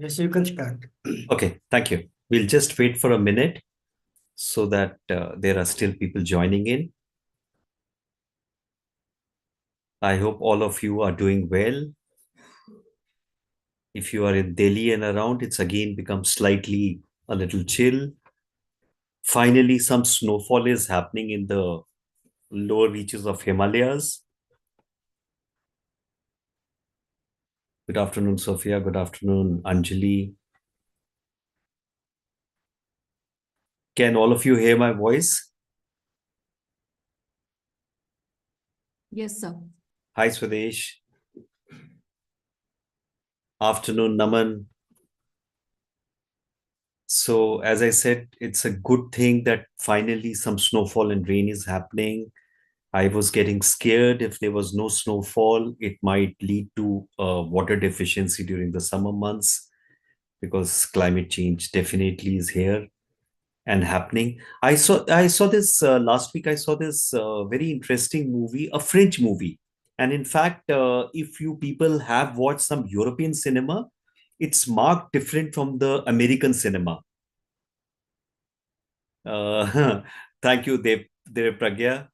Yes, you can start. Okay, thank you. We'll just wait for a minute so that there are still people joining in. I hope all of you are doing well. If you are in Delhi and around, it's again become slightly a little chill. Finally, some snowfall is happening in the lower reaches of Himalayas. Good afternoon, Sophia. Good afternoon, Anjali. Can all of you hear my voice? Yes, sir. Hi, Swadesh. Afternoon, Naman. So, as I said, it's a good thing that finally some snowfall and rain is happening. I was getting scared if there was no snowfall, it might lead to water deficiency during the summer months because climate change definitely is here and happening. I saw this last week. I saw this very interesting movie, a French movie, and in fact, if you people have watched some European cinema, it's marked different from the American cinema. Thank you, Dev Pragya.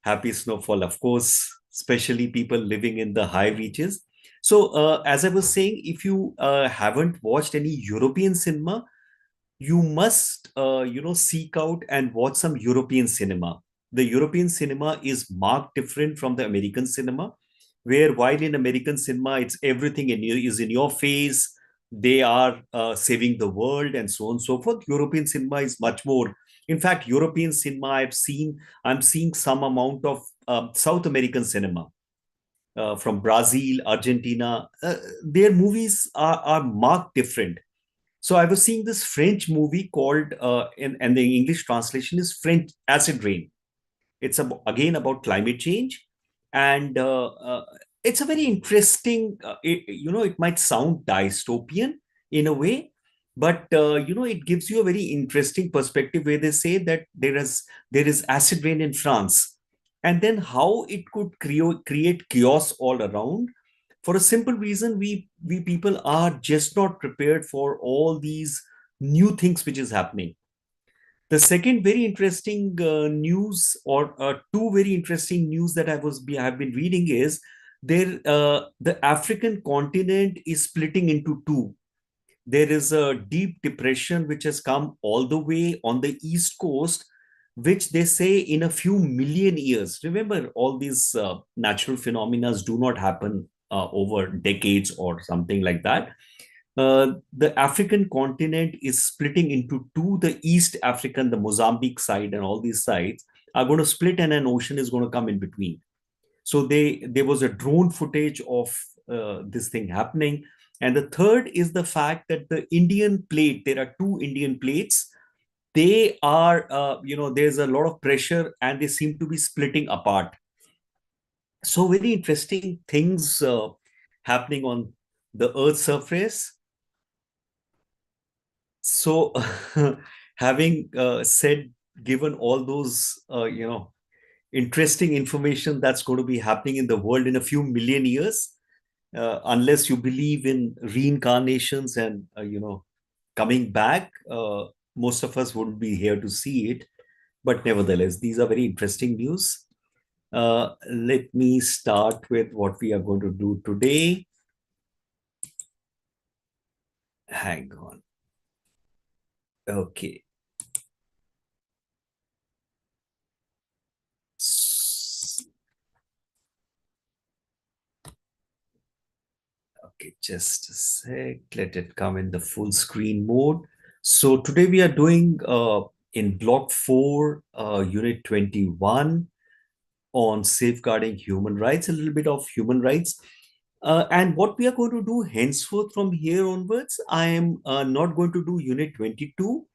Happy snowfall, of course, especially people living in the high reaches. So, as I was saying, if you haven't watched any European cinema, you must, seek out and watch some European cinema. The European cinema is marked different from the American cinema, where while in American cinema, it's everything is in your face. They are saving the world and so on and so forth. European cinema is much more. In fact, European cinema, I'm seeing some amount of South American cinema from Brazil, Argentina. Their movies are marked different. So I was seeing this French movie called, and the English translation is French Acid Rain. It's again about climate change, and it's a very interesting. It might sound dystopian in a way, but it gives you a very interesting perspective where they say that there is acid rain in France, and then how it could create chaos all around for a simple reason. We people are just not prepared for all these new things which is happening. The second very interesting news, or two very interesting news that have been reading, is the African continent is splitting into two. There is a deep depression which has come all the way on the east coast, which they say in a few million years. Remember, all these natural phenomena do not happen over decades or something like that. The African continent is splitting into two. The East African, the Mozambique side, and all these sides are going to split, and an ocean is going to come in between. So there was a drone footage of this thing happening. And the third is the fact that the Indian plate, there are two Indian plates. They are, there's a lot of pressure and they seem to be splitting apart. So very interesting things happening on the Earth's surface. So, having given all those, interesting information that's going to be happening in the world in a few million years, unless you believe in reincarnations and, coming back, most of us wouldn't be here to see it. But nevertheless, these are very interesting news. Let me start with what we are going to do today. Hang on. Okay. Okay, just a sec. Let it come in the full screen mode. So today we are doing in block 4, unit 21 on safeguarding human rights, a little bit of human rights. And what we are going to do henceforth from here onwards, I am not going to do unit 22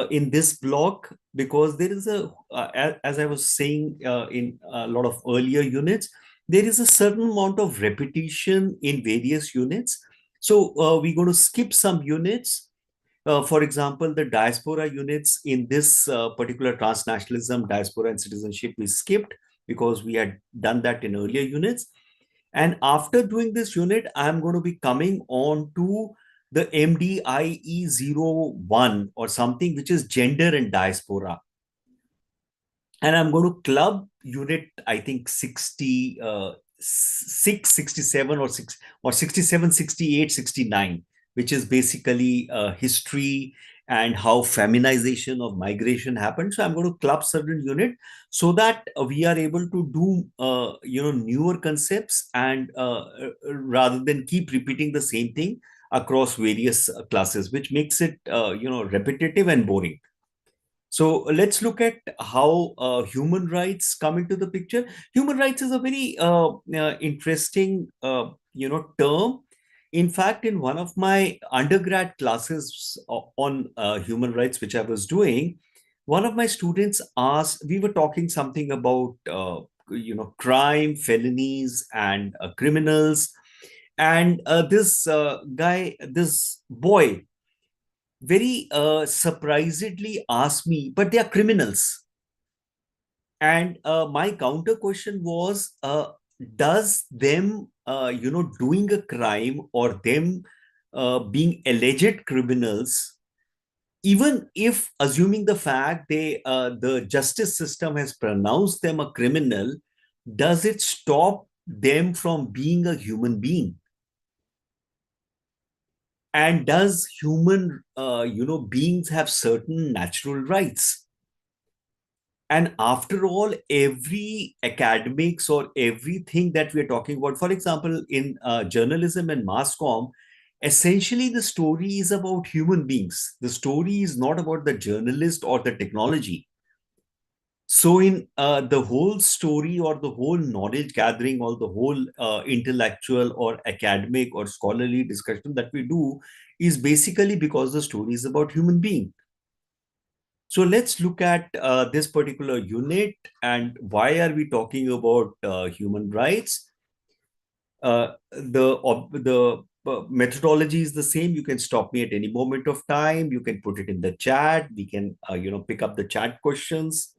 in this block, because there is as I was saying in a lot of earlier units, there is a certain amount of repetition in various units. So we're going to skip some units. For example, the diaspora units in this particular transnationalism, diaspora and citizenship, we skipped because we had done that in earlier units. And after doing this unit, I'm going to be coming on to the MDIE01 or something, which is gender and diaspora. And I'm going to club unit, I think 6, 67 or 6 or 67, 68, 69, which is basically history and how feminization of migration happened. So I'm going to club certain unit so that we are able to do newer concepts and rather than keep repeating the same thing across various classes, which makes it repetitive and boring. So let's look at how human rights come into the picture. Human rights is a very interesting, term. In fact, in one of my undergrad classes on human rights, which I was doing, one of my students asked. We were talking something about, crime, felonies, and criminals. And this guy, this boy, very surprisedly asked me, but they are criminals. And my counter question was, does them, doing a crime or them being alleged criminals, even if assuming the fact the justice system has pronounced them a criminal, does it stop them from being a human being? And does human beings have certain natural rights? And after all, every academics or everything that we are talking about, for example, in journalism and mass comm, essentially the story is about human beings. The story is not about the journalist or the technology. So in the whole story or the whole knowledge gathering or the whole intellectual or academic or scholarly discussion that we do is basically because the story is about human being. So let's look at this particular unit and why are we talking about human rights. The methodology is the same. You can stop me at any moment of time. You can put it in the chat. We can pick up the chat questions.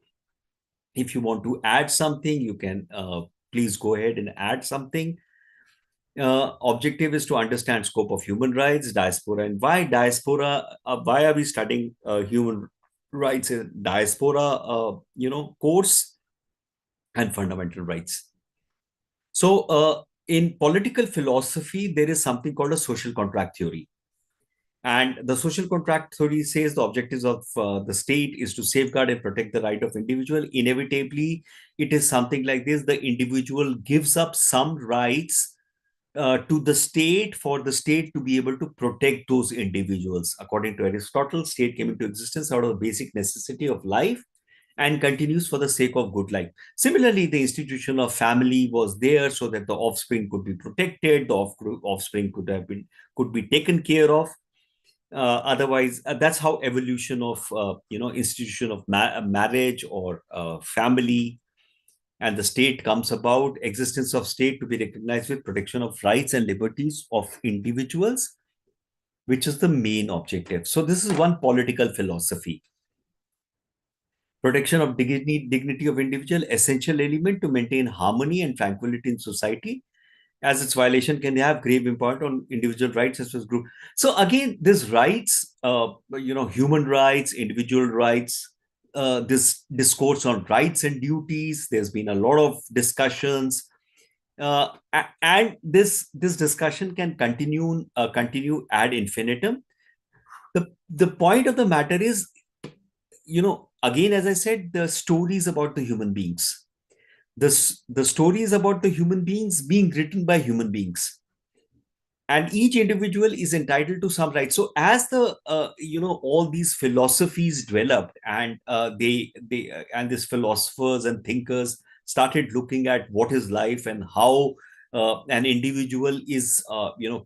If you want to add something, you can please go ahead and add something. Objective is to understand scope of human rights, diaspora, and why diaspora. Why are we studying human rights in diaspora? Course and fundamental rights. So, in political philosophy, there is something called a social contract theory. And the social contract theory says the objectives of the state is to safeguard and protect the right of individual. Inevitably, it is something like this: the individual gives up some rights to the state for the state to be able to protect those individuals. According to Aristotle, state came into existence out of the basic necessity of life and continues for the sake of good life. Similarly, the institution of family was there so that the offspring could be protected, the offspring could be taken care of. Otherwise, that's how evolution of institution of marriage or family and the state comes about. Existence of state to be recognized with protection of rights and liberties of individuals, which is the main objective. So this is one political philosophy. Protection of dignity of individual, essential element to maintain harmony and tranquility in society, as its violation can have grave impact on individual rights as well as group. So again, this rights, human rights, individual rights, this discourse on rights and duties. There's been a lot of discussions, and this discussion can continue ad infinitum. The point of the matter is, again, as I said, the stories about the human beings. The stories about the human beings being written by human beings, and each individual is entitled to some rights. So as the all these philosophies developed, and and these philosophers and thinkers started looking at what is life and how an individual is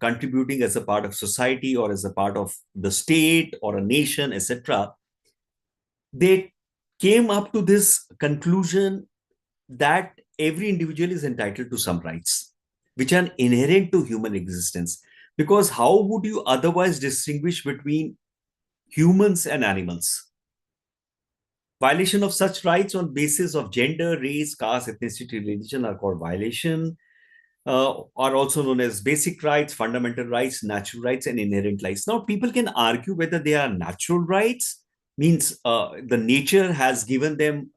contributing as a part of society or as a part of the state or a nation, etc., they came up to this conclusion that every individual is entitled to some rights which are inherent to human existence. Because how would you otherwise distinguish between humans and animals? Violation of such rights on basis of gender, race, caste, ethnicity, religion are called violation. are also known as basic rights, fundamental rights, natural rights, and inherent rights. Now, people can argue whether they are natural rights, means the nature has given them,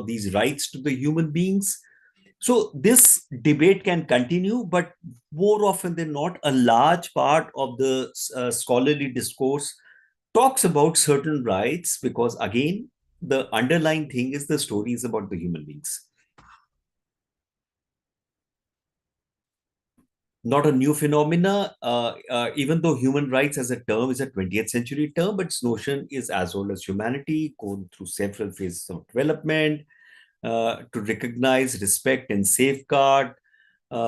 these rights to the human beings. So this debate can continue, but more often than not, a large part of the scholarly discourse talks about certain rights because, again, the underlying thing is the story is about the human beings. Not a new phenomena, even though human rights as a term is a 20th century term, but its notion is as old as humanity, gone through several phases of development to recognize, respect, and safeguard.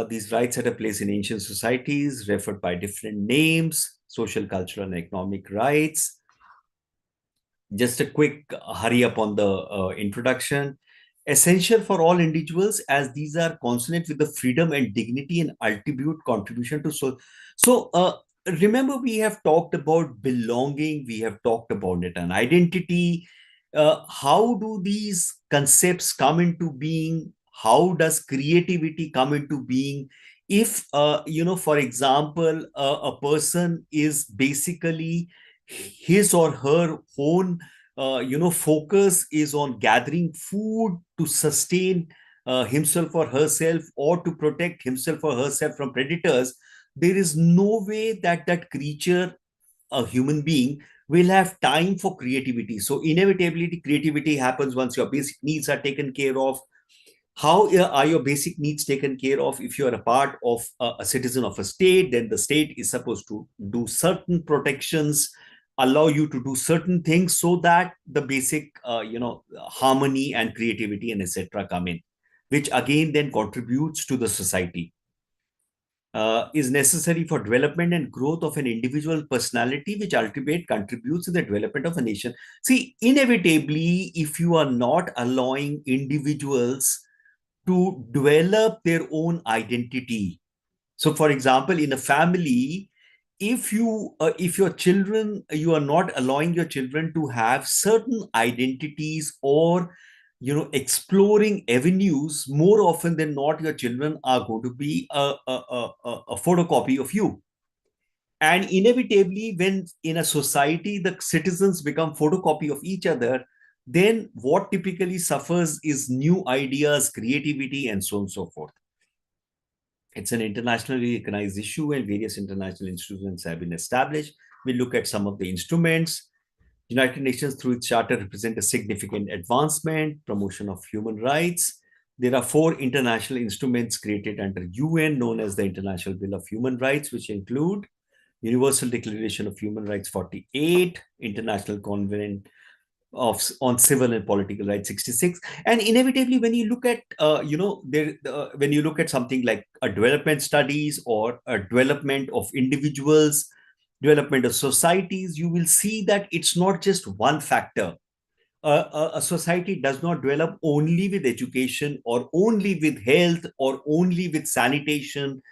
These rights had a place in ancient societies, referred by different names: social, cultural, and economic rights. Just a quick hurry up on the introduction. Essential for all individuals, as these are consonant with the freedom and dignity and ultimate contribution to so remember, we have talked about belonging, we have talked about it, an identity. How do these concepts come into being? How does creativity come into being? If for example, a person is basically his or her own focus is on gathering food to sustain himself or herself, or to protect himself or herself from predators, there is no way that that creature, a human being, will have time for creativity. So inevitably creativity happens once your basic needs are taken care of. How are your basic needs taken care of? If you are a part of a citizen of a state, then the state is supposed to do certain protections, allow you to do certain things, so that the basic harmony and creativity and etc come in, which again then contributes to the society. Is necessary for development and growth of an individual personality, which ultimately contributes to the development of a nation. See, inevitably, if you are not allowing individuals to develop their own identity. So, for example, in a family, if your children, you are not allowing your children to have certain identities, or exploring avenues, more often than not, your children are going to be a photocopy of you. And inevitably, when in a society the citizens become photocopy of each other, then what typically suffers is new ideas, creativity, and so on and so forth. It's an internationally recognized issue, and various international institutions have been established. We look at some of the instruments. United Nations, through its charter, represent a significant advancement, promotion of human rights. There are 4 international instruments created under UN, known as the International Bill of Human Rights, which include Universal Declaration of Human Rights 48, International Covenant on Civil and Political Rights 66. And inevitably, when you look at when you look at something like a development studies, or a development of individuals, development of societies, you will see that it's not just one factor. A society does not develop only with education, or only with health, or only with sanitation.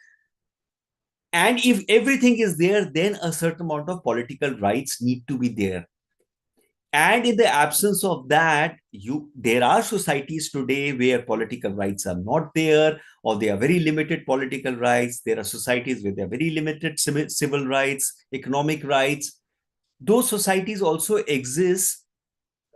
And if everything is there, then a certain amount of political rights need to be there. And in the absence of that, there are societies today where political rights are not there, or they are very limited political rights. There are societies where there are very limited civil rights, economic rights. Those societies also exist.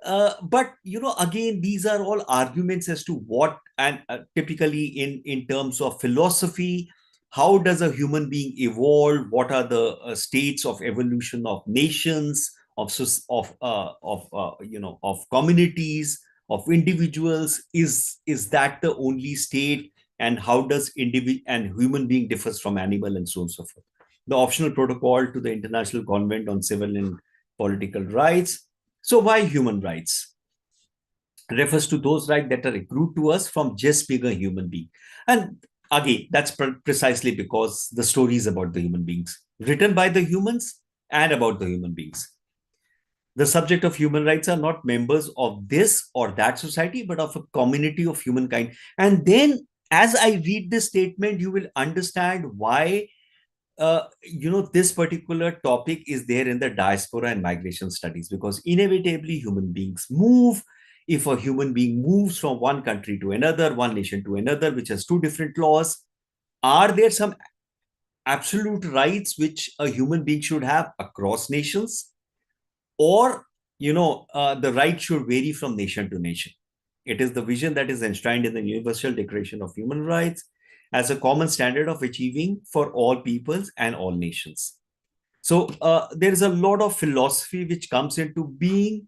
But again, these are all arguments as to what, and typically in terms of philosophy, how does a human being evolve? What are the states of evolution of nations, of communities, of individuals? Is that the only state? And how does individual and human being differs from animal, and so on and so forth? The optional protocol to the International Convent on Civil and Political Rights. So why human rights? Refers to those rights that are accrued to us from just being a human being. And again, that's precisely because the story is about the human beings, written by the humans and about the human beings. The subject of human rights are not members of this or that society, but of a community of humankind. And then, as I read this statement, you will understand why this particular topic is there in the diaspora and migration studies, because inevitably human beings move. If a human being moves from one country to another, one nation to another, which has 2 different laws, are there some absolute rights which a human being should have across nations, or the right should vary from nation to nation? It is the vision that is enshrined in the Universal Declaration of Human Rights as a common standard of achieving for all peoples and all nations. So there is a lot of philosophy which comes into being.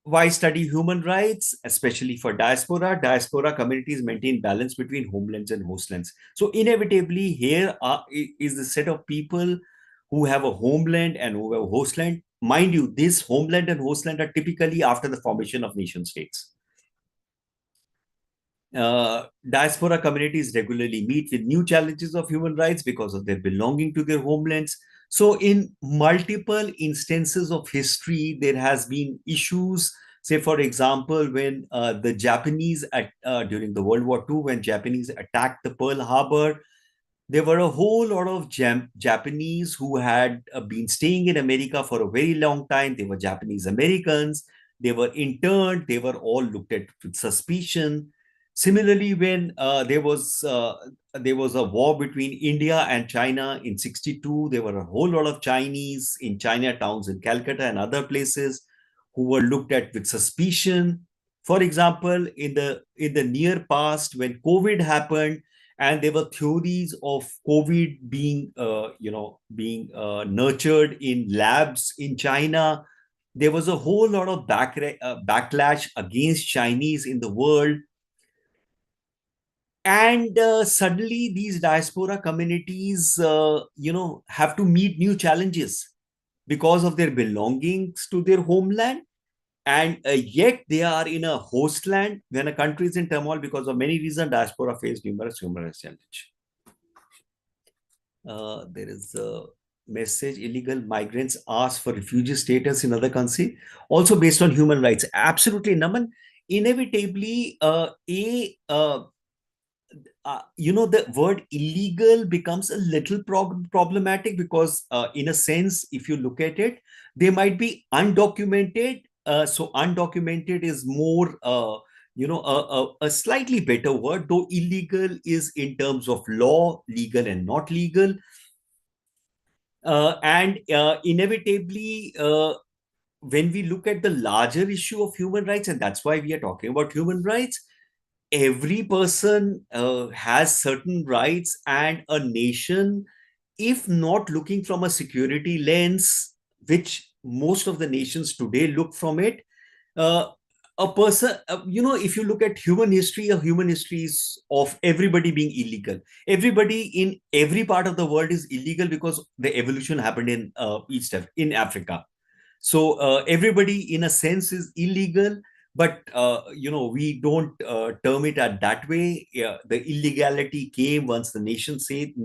Why study human rights, especially for diaspora? Diaspora communities maintain balance between homelands and hostlands. So inevitably, here is the set of people who have a homeland and who have a hostland. Mind you, this homeland and hostland are typically after the formation of nation states. Diaspora communities regularly meet with new challenges of human rights because of their belonging to their homelands. So, in multiple instances of history, there has been issues. Say, for example, when the Japanese during the World War II, when Japanese attacked the Pearl Harbor, there were a whole lot of Japanese who had been staying in America for a very long time. They were Japanese Americans. They were interned. They were all looked at with suspicion. Similarly, when there was a war between India and China in '62, there were a whole lot of Chinese in Chinatowns in Calcutta and other places who were looked at with suspicion. For example, in the near past, when COVID happened, and there were theories of COVID being nurtured in labs in China. There was a whole lot of backlash against Chinese in the world, and suddenly these diaspora communities, have to meet new challenges because of their belongings to their homeland, and yet they are in a host land when a country is in turmoil because of many reasons. Diaspora face numerous challenges. There is a message: illegal migrants ask for refugee status in other country, also based on human rights. Absolutely, Naman. Inevitably, the word illegal becomes a little problematic because, in a sense, if you look at it, they might be undocumented. So undocumented is more, a slightly better word, though illegal is in terms of law, legal and not legal. And inevitably, when we look at the larger issue of human rights, and that's why we are talking about human rights, every person has certain rights, and a nation, if not looking from a security lens, which most of the nations today look from it, uh, a person, if you look at human history, a human history is of everybody being illegal. Everybody in every part of the world is illegal because the evolution happened in in Africa. So everybody, in a sense, is illegal, but we don't term it at that way. Yeah, the illegality came once the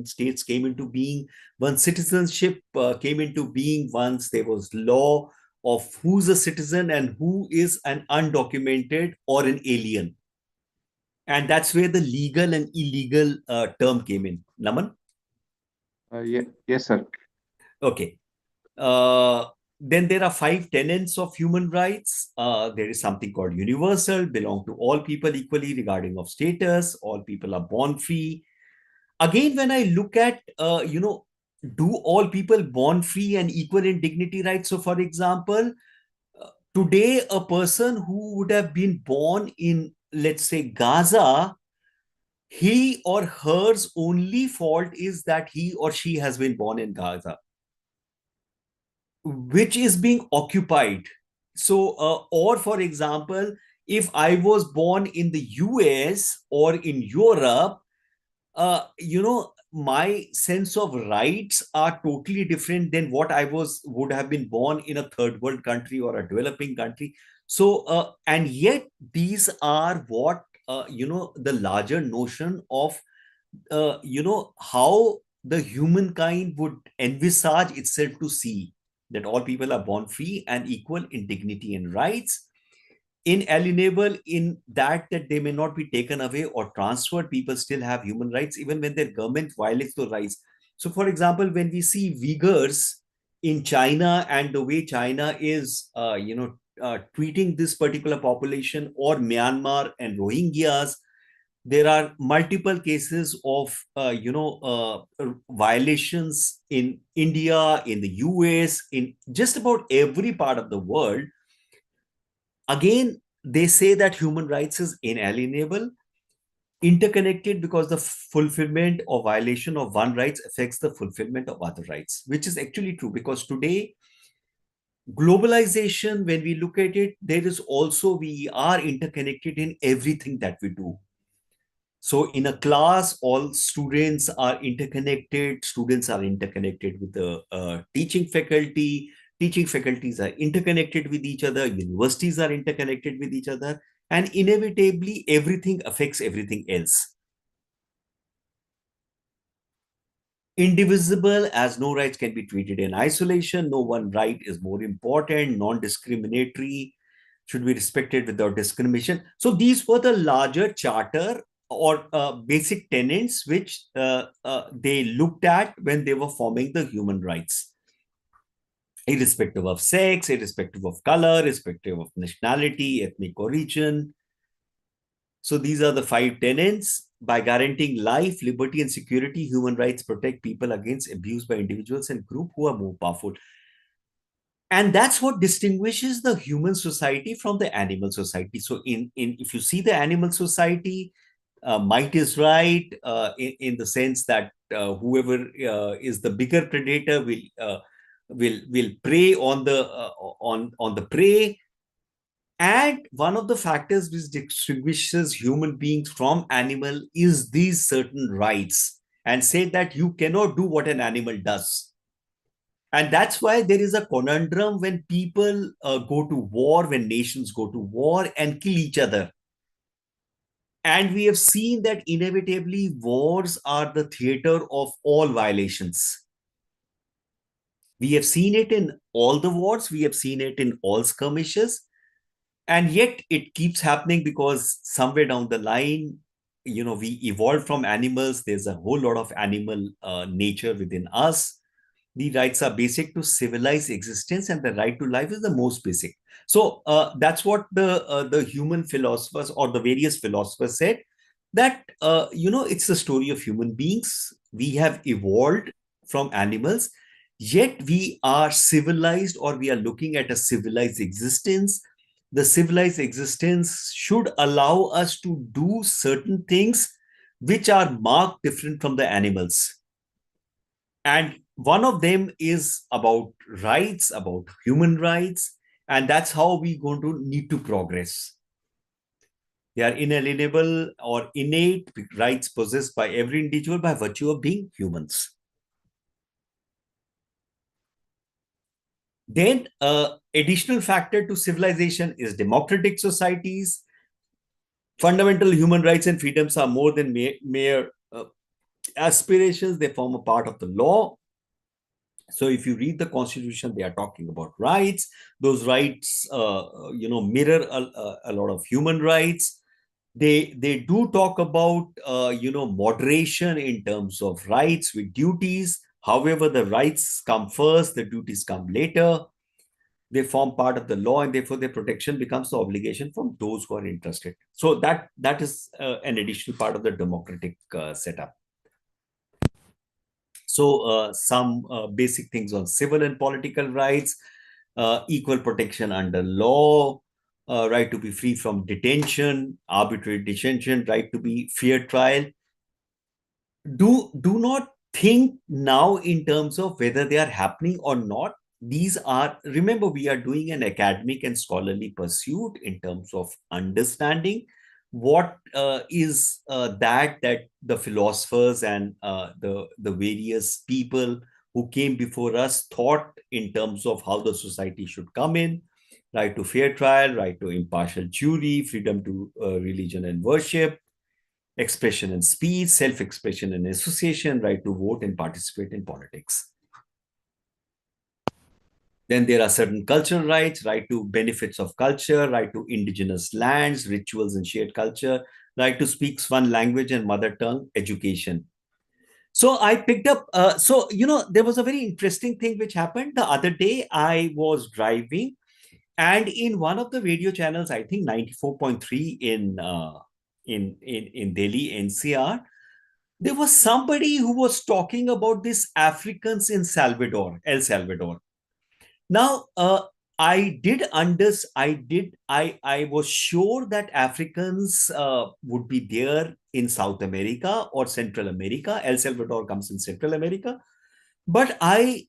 states came into being, once citizenship came into being, once there was law of who's a citizen and who is an undocumented or an alien, and that's where the legal and illegal term came in. Naman. Yeah, yes, sir. Okay. Uh, then there are 5 tenets of human rights. There is something called universal, belong to all people equally regarding of status. All people are born free. Again, when I look at, do all people born free and equal in dignity, right? So, for example, today a person who would have been born in, let's say, Gaza, he or her's only fault is that he or she has been born in Gaza, which is being occupied. So, or for example, if I was born in the US or in Europe, my sense of rights are totally different than what I would have been born in a third world country or a developing country. So, and yet these are what, the larger notion of, how the humankind would envisage itself to see, that all people are born free and equal in dignity and rights, inalienable in that they may not be taken away or transferred. People still have human rights even when their government violates those rights. So, for example, when we see Uyghurs in China and the way China is, treating this particular population, or Myanmar and Rohingyas, there are multiple cases of violations in India, in the US, in just about every part of the world. Again, they say that human rights is inalienable, interconnected, because the fulfillment or violation of one rights affects the fulfillment of other rights, which is actually true, because today globalization, when we look at it, there is also, we are interconnected in everything that we do. So in a class, all students are interconnected. Students are interconnected with the teaching faculty. Teaching faculties are interconnected with each other. Universities are interconnected with each other. And inevitably, everything affects everything else. Indivisible, as no rights can be treated in isolation. No one right is more important. Non-discriminatory, should be respected without discrimination. So these were the larger charter or basic tenets which they looked at when they were forming the human rights, irrespective of sex, irrespective of color, irrespective of nationality, ethnic origin. So these are the 5 tenets. By guaranteeing life, liberty, and security, human rights protect people against abuse by individuals and groups who are more powerful. And that's what distinguishes the human society from the animal society. So if you see the animal society, might is right, in the sense that whoever is the bigger predator will prey on the prey. And one of the factors which distinguishes human beings from animal is these certain rights, and say that you cannot do what an animal does. And that's why there is a conundrum when people go to war, when nations go to war and kill each other. And we have seen that inevitably wars are the theater of all violations. We have seen it in all the wars, we have seen it in all skirmishes, and yet it keeps happening because somewhere down the line, we evolved from animals. There's a whole lot of animal nature within us. The rights are basic to civilized existence, and the right to life is the most basic. So that's what the human philosophers or the various philosophers said, that it's the story of human beings. We have evolved from animals, yet we are civilized, or we are looking at a civilized existence. The civilized existence should allow us to do certain things which are marked different from the animals. And one of them is about rights, about human rights, and that's how we're going to need to progress. They are inalienable or innate rights possessed by every individual by virtue of being humans. Then, additional factor to civilization is democratic societies. Fundamental human rights and freedoms are more than mere aspirations. They form a part of the law. So if you read the Constitution, they are talking about rights. Those rights, mirror a lot of human rights. They do talk about, moderation in terms of rights with duties. However, the rights come first, the duties come later. They form part of the law, and therefore their protection becomes the obligation from those who are interested. So that is an additional part of the democratic setup. So some basic things on civil and political rights: equal protection under law, right to be free from detention, arbitrary detention, right to be fair trial. Do not think now in terms of whether they are happening or not. These are, remember, we are doing an academic and scholarly pursuit in terms of understanding what is that the philosophers and the various people who came before us thought in terms of how the society should come in: right to fair trial, right to impartial jury, freedom to religion and worship, expression and speech, self-expression and association, right to vote and participate in politics. Then there are certain cultural rights: right to benefits of culture, right to indigenous lands, rituals and shared culture, right to speak one language and mother tongue, education. So I picked up, there was a very interesting thing which happened the other day. I was driving, and in one of the radio channels, I think 94.3 in Delhi, NCR, there was somebody who was talking about these Africans in Salvador, El Salvador. Now, I was sure that Africans would be there in South America or Central America. El Salvador comes in Central America. But I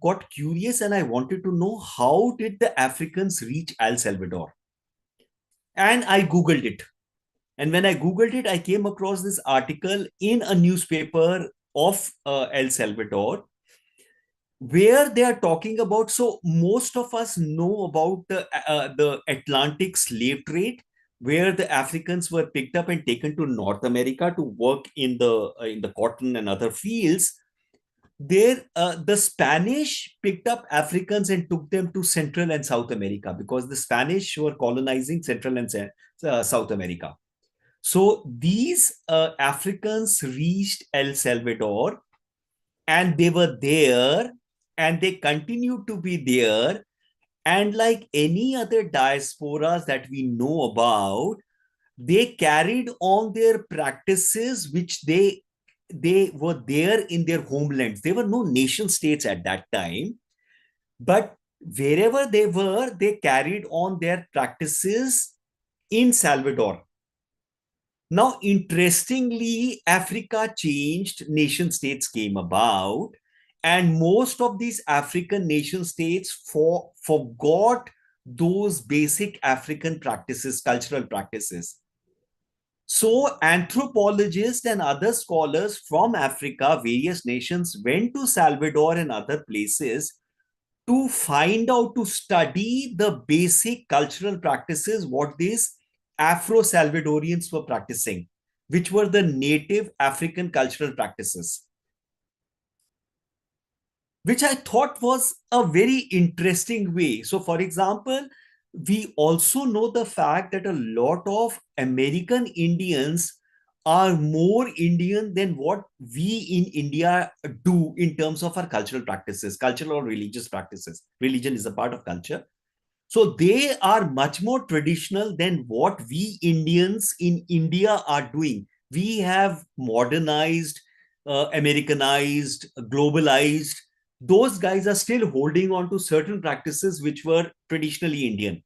got curious and I wanted to know, how did the Africans reach El Salvador? And I Googled it. And when I Googled it, I came across this article in a newspaper of El Salvador, where they are talking about. So most of us know about the Atlantic slave trade, where the Africans were picked up and taken to North America to work in the cotton and other fields. There, the Spanish picked up Africans and took them to Central and South America, because the Spanish were colonizing Central and South America. So these Africans reached El Salvador, and they were there, and they continued to be there. And like any other diasporas that we know about, they carried on their practices, which they were there in their homelands. There were no nation states at that time, but wherever they were, they carried on their practices in Salvador. Now, interestingly, Africa changed, nation states came about, and most of these African nation states forgot those basic African practices, cultural practices. So anthropologists and other scholars from Africa, various nations, went to Salvador and other places to find out, to study the basic cultural practices, what these Afro-Salvadorians were practicing, which were the native African cultural practices, which I thought was a very interesting way. So, for example, we also know the fact that a lot of American Indians are more Indian than what we in India do in terms of our cultural practices, cultural or religious practices. Religion is a part of culture. So they are much more traditional than what we Indians in India are doing. We have modernized, Americanized, globalized. Those guys are still holding on to certain practices which were traditionally Indian.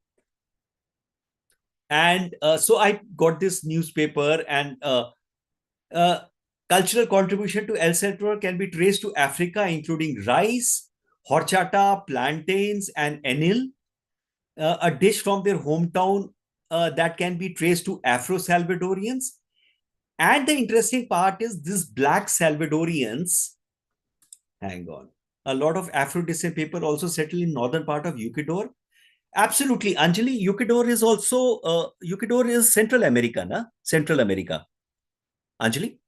And so I got this newspaper, and cultural contribution to El Salvador can be traced to Africa, including rice, horchata, plantains, and enil, a dish from their hometown that can be traced to Afro-Salvadorians. And the interesting part is these Black Salvadorians, hang on, a lot of Afro-descent people also settle in northern part of Ecuador. Absolutely, Anjali, Ecuador is also, Ecuador is Central America, na? Central America. Anjali?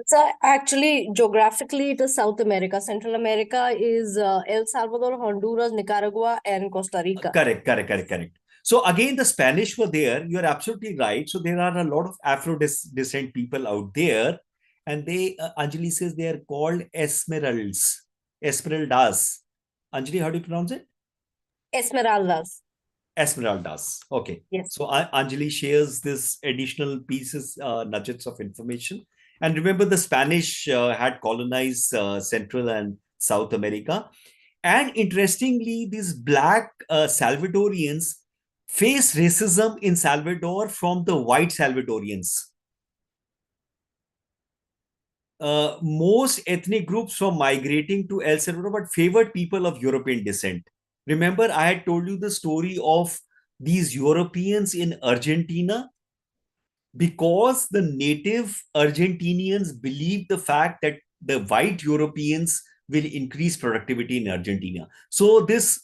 So actually, geographically, it is South America. Central America is El Salvador, Honduras, Nicaragua, and Costa Rica. Correct. So again, the Spanish were there. You're absolutely right. So there are a lot of Afro-descent people out there. And they, Anjali says they are called Esmeraldas. Anjali, how do you pronounce it? Esmeraldas. Okay. Yes. So Anjali shares this additional pieces, nuggets of information. And remember, the Spanish had colonized Central and South America. And interestingly, these Black Salvadorians face racism in Salvador from the white Salvadorians. Most ethnic groups were migrating to El Salvador, but favored people of European descent. Remember, I had told you the story of these Europeans in Argentina, because the native Argentinians believed the fact that the white Europeans will increase productivity in Argentina. So this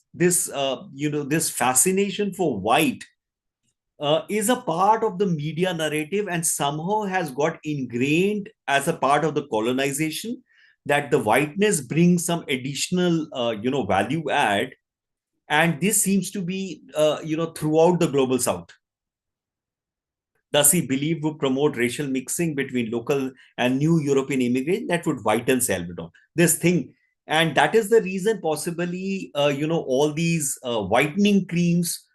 fascination for white is a part of the media narrative, and somehow has got ingrained as a part of the colonization, that the whiteness brings some additional value add. And this seems to be throughout the global South. Thus, he believed would promote racial mixing between local and new European immigrants that would whiten Salvador. This thing, and that is the reason possibly all these whitening creams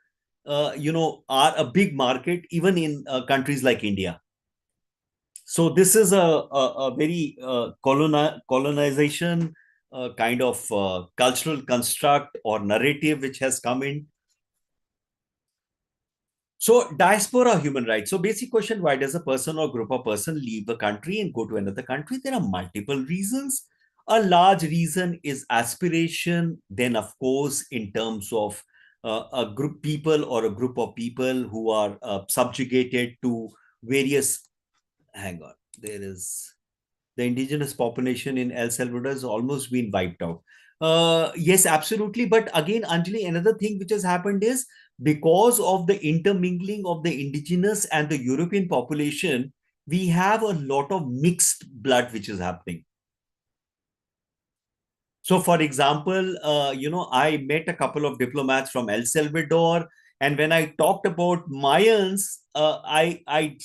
are a big market even in countries like India. So this is a very colonization kind of cultural construct or narrative which has come in. So diaspora human rights. So basic question, why does a person or group of person leave a country and go to another country? There are multiple reasons. A large reason is aspiration. Then, of course, in terms of a group people or a group of people who are subjugated to various, hang on, there is the indigenous population in El Salvador has almost been wiped out. Yes, absolutely. But again, Anjali, another thing which has happened is because of the intermingling of the indigenous and the European population, we have a lot of mixed blood which is happening. So, for example, I met a couple of diplomats from El Salvador, and when I talked about Mayans, I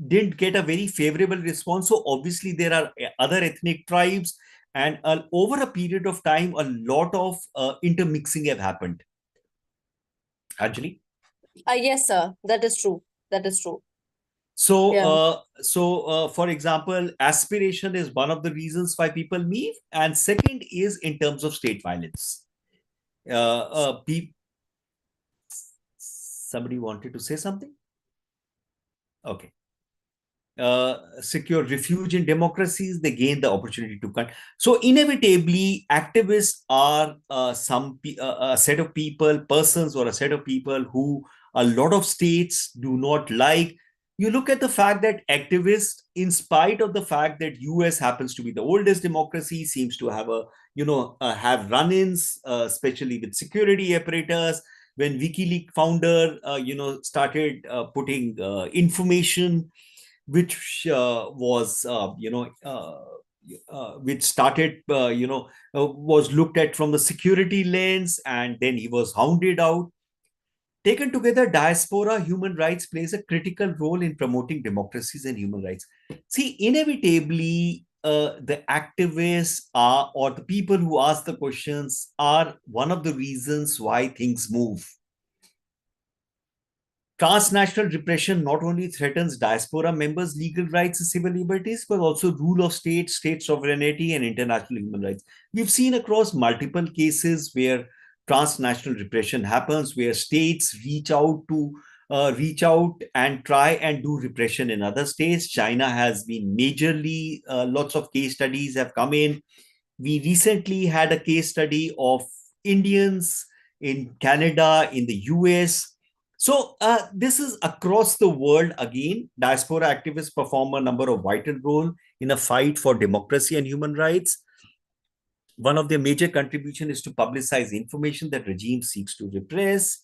didn't get a very favorable response. So, obviously, there are other ethnic tribes, and over a period of time, a lot of intermixing have happened. Anjali? Yes, sir. That is true. That is true. So, Yeah. for example, aspiration is one of the reasons why people leave, and second is in terms of state violence. Somebody wanted to say something? Okay. Secure refuge in democracies, they gain the opportunity to cut. So inevitably, activists are a set of people, persons, or a set of people who a lot of states do not like. You look at the fact that activists, in spite of the fact that US happens to be the oldest democracy, seems to have have run-ins, especially with security apparatus. When WikiLeaks founder, started putting information which was which started was looked at from the security lens, and then he was hounded out. Taken together, diaspora human rights plays a critical role in promoting democracies and human rights. See, inevitably, the activists are, or the people who ask the questions are one of the reasons why things move. Transnational repression not only threatens diaspora members' legal rights and civil liberties, but also rule of state, state sovereignty, and international human rights. We've seen across multiple cases where transnational repression happens, where states reach out and try and do repression in other states. China has been majorly, lots of case studies have come in. We recently had a case study of Indians in Canada, in the US. So this is across the world. Again, diaspora activists perform a number of vital role in a fight for democracy and human rights. One of their major contribution is to publicize information that regime seeks to repress.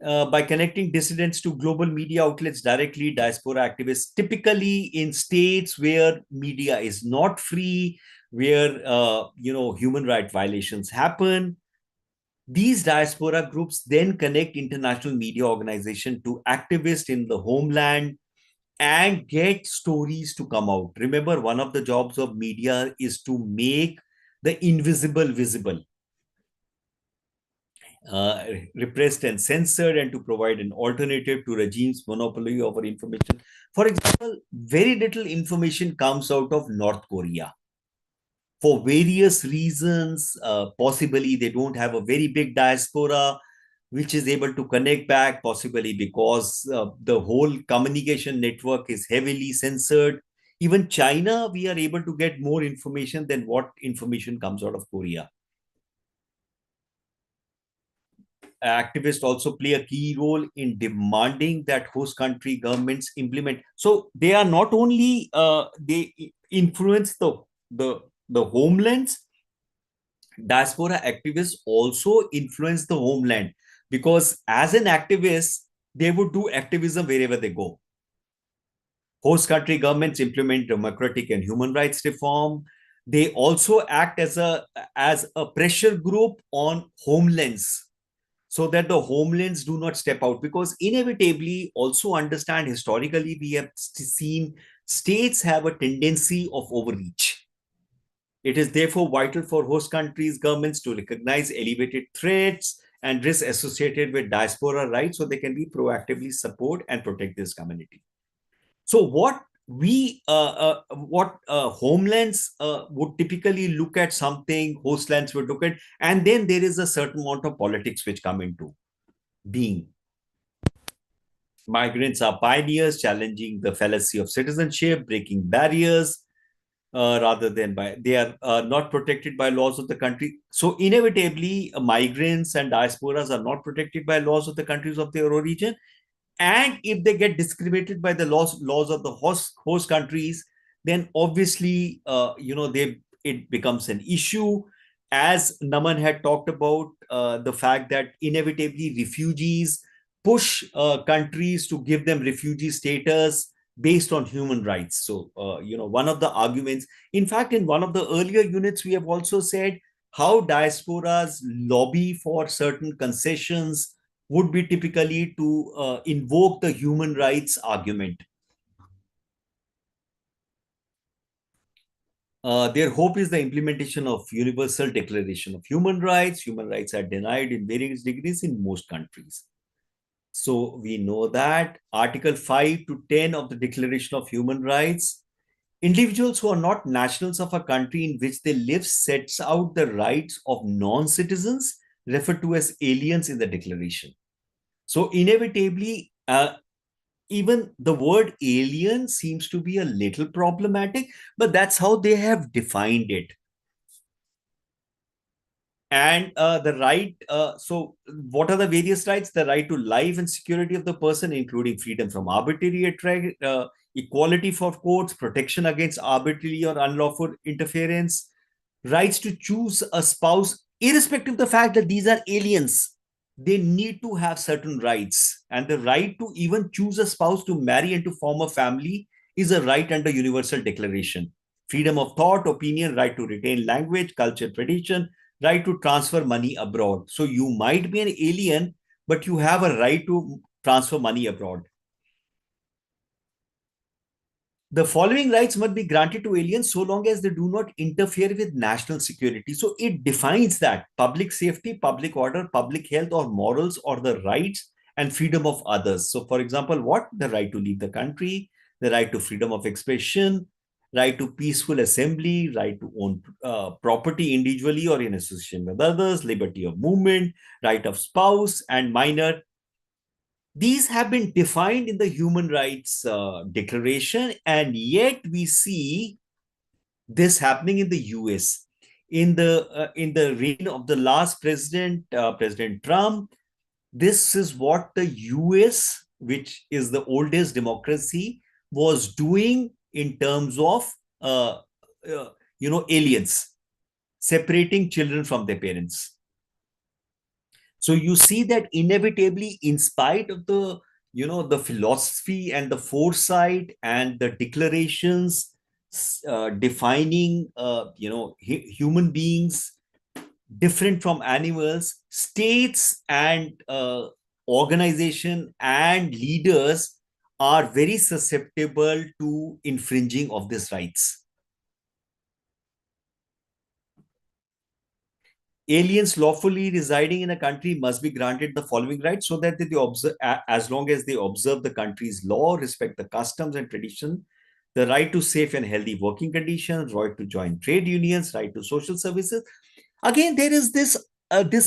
By connecting dissidents to global media outlets directly, diaspora activists, typically in states where media is not free, where human rights violations happen, these diaspora groups then connect international media organizations to activists in the homeland and get stories to come out. Remember, one of the jobs of media is to make the invisible visible, repressed and censored, and to provide an alternative to regime's monopoly over information. For example, very little information comes out of North Korea. For various reasons, possibly they don't have a very big diaspora which is able to connect back, possibly because the whole communication network is heavily censored. Even China, we are able to get more information than what information comes out of Korea. Activists also play a key role in demanding that host country governments implement. So they are not only they influence the homelands. Diaspora activists also influence the homeland, because as an activist, they would do activism wherever they go. Host country governments implement democratic and human rights reform. They also act as a pressure group on homelands, so that the homelands do not step out, because inevitably, also understand historically, we have seen states have a tendency of overreach. It is therefore vital for host countries' governments to recognize elevated threats and risks associated with diaspora rights so they can be proactively support and protect this community. So what homelands would typically look at something, hostlands would look at, and then there is a certain amount of politics which come into being. Migrants are pioneers, challenging the fallacy of citizenship, breaking barriers, rather than they are not protected by laws of the country. So inevitably, migrants and diasporas are not protected by laws of the countries of their origin. And if they get discriminated by the laws of the host countries, then obviously, it becomes an issue. As Naman had talked about, the fact that inevitably refugees push countries to give them refugee status based on human rights. So, one of the arguments, in fact, in one of the earlier units, we have also said how diasporas lobby for certain concessions would be typically to invoke the human rights argument. Their hope is the implementation of Universal Declaration of Human Rights. Human rights are denied in various degrees in most countries. So we know that Article 5 to 10 of the Declaration of Human Rights, individuals who are not nationals of a country in which they live, sets out the rights of non-citizens referred to as aliens in the declaration. So inevitably, even the word alien seems to be a little problematic, but that's how they have defined it. And the right, so what are the various rights? The right to life and security of the person, including freedom from arbitrary equality for courts, protection against arbitrary or unlawful interference, rights to choose a spouse, irrespective of the fact that these are aliens. They need to have certain rights, and the right to even choose a spouse to marry and to form a family is a right under Universal Declaration. Freedom of thought, opinion, right to retain language, culture, tradition, right to transfer money abroad. So you might be an alien, but you have a right to transfer money abroad. The following rights must be granted to aliens so long as they do not interfere with national security. So it defines that public safety, public order, public health, or morals, or the rights and freedom of others. So, for example, what? The right to leave the country, the right to freedom of expression, right to peaceful assembly, right to own property individually or in association with others, liberty of movement, right of spouse and minor. These have been defined in the Human Rights Declaration, and yet we see this happening in the US. In the reign of the last president, President Trump, this is what the US, which is the oldest democracy, was doing in terms of aliens, separating children from their parents. So you see that inevitably, in spite of the the philosophy and the foresight and the declarations defining human beings different from animals, states and organization and leaders are very susceptible to infringing of these rights. Aliens lawfully residing in a country must be granted the following rights so that they observe, as long as they observe the country's law, respect the customs and tradition, the right to safe and healthy working conditions, right to join trade unions, right to social services. Again, there is this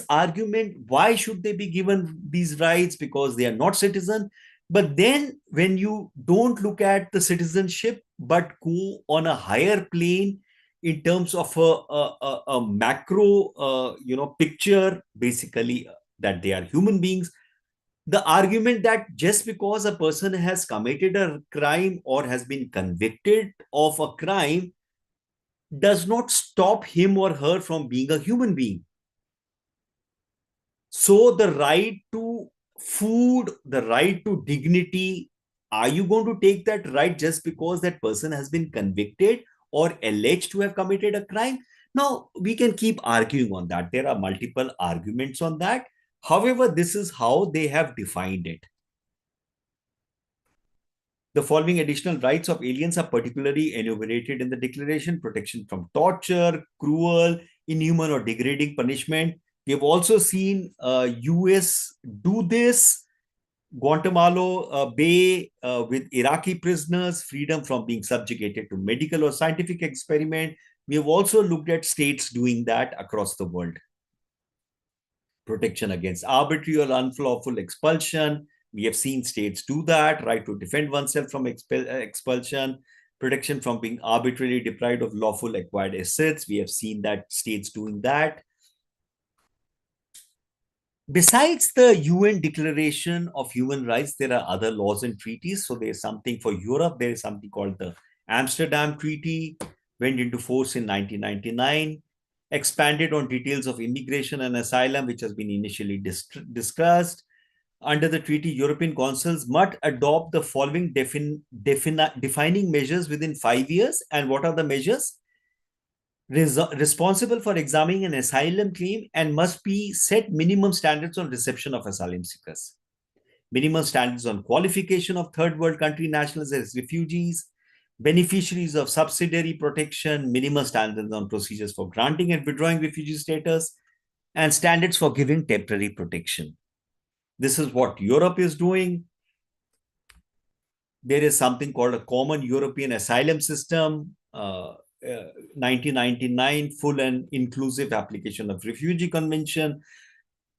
argument, why should they be given these rights? Because they are not citizen. But then when you don't look at the citizenship, but go on a higher plane, in terms of a macro, picture, basically that they are human beings, the argument that just because a person has committed a crime or has been convicted of a crime does not stop him or her from being a human being. So the right to food, the right to dignity, are you going to take that right just because that person has been convicted or alleged to have committed a crime? Now, we can keep arguing on that. There are multiple arguments on that. However, this is how they have defined it. The following additional rights of aliens are particularly enumerated in the declaration: protection from torture, cruel, inhuman, or degrading punishment, We have also seen US do this. Guantanamo Bay with Iraqi prisoners, freedom from being subjugated to medical or scientific experiment. We have also looked at states doing that across the world. Protection against arbitrary or unlawful expulsion. We have seen states do that. Right to defend oneself from expulsion. Protection from being arbitrarily deprived of lawful acquired assets. We have seen that states doing that. Besides the UN Declaration of Human Rights, there are other laws and treaties. So there's something for Europe. There is something called the Amsterdam Treaty, went into force in 1999, expanded on details of immigration and asylum, which has been initially discussed. Under the treaty, European councils must adopt the following defining measures within 5 years. And what are the measures? Responsible for examining an asylum claim and must be set minimum standards on reception of asylum seekers. Minimum standards on qualification of third world country nationals as refugees, beneficiaries of subsidiary protection, minimum standards on procedures for granting and withdrawing refugee status, and standards for giving temporary protection. This is what Europe is doing. There is something called a Common European Asylum System, 1999, full and inclusive application of Refugee Convention.